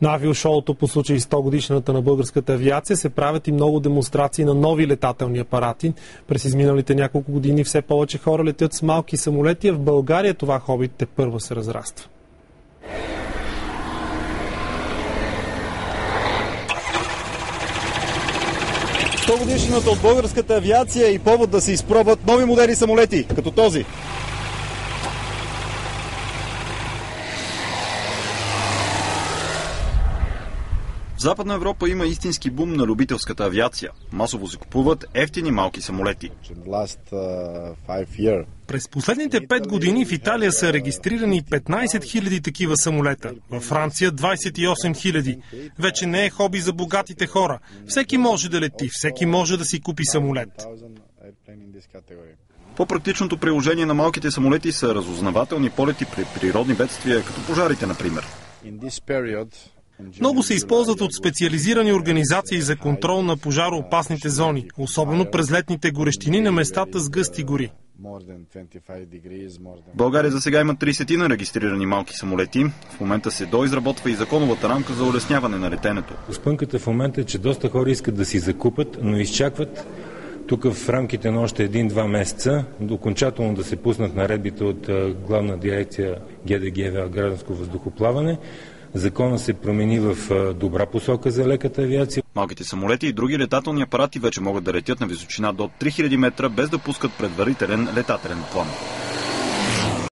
На авиошоуто по случай 100 годишната на българската авиация се правят и много демонстрации на нови летателни апарати. През изминалите няколко години все повече хора летят с малки самолети, а в България това хоби тепърва се разраства. Годишнината от българската авиация и повод да се изпробват нови модели самолети, като този. В Западна Европа има истински бум на любителската авиация. Масово се купуват евтини малки самолети. През последните 5 години в Италия са регистрирани 15 000 такива самолета. Във Франция 28 000. Вече не е хоби за богатите хора. Всеки може да лети, всеки може да си купи самолет. По-практичното приложение на малките самолети са разузнавателни полети при природни бедствия, като пожарите, например. Много се използват от специализирани организации за контрол на пожароопасните зони, особено през летните горещини на местата с гъсти гори. В България за сега има 30 на регистрирани малки самолети. В момента се доизработва и законовата рамка за улесняване на летенето. Спънката в момента е, че доста хора искат да си закупат, но изчакват тук в рамките на още 1-2 месеца окончателно да се пуснат наредбите от главна дирекция ГДГВ гражданско въздухоплаване. Закона се промени в добра посока за леката авиация. Малките самолети и други летателни апарати вече могат да летят на височина до 3000 метра без да пускат предварителен летателен план.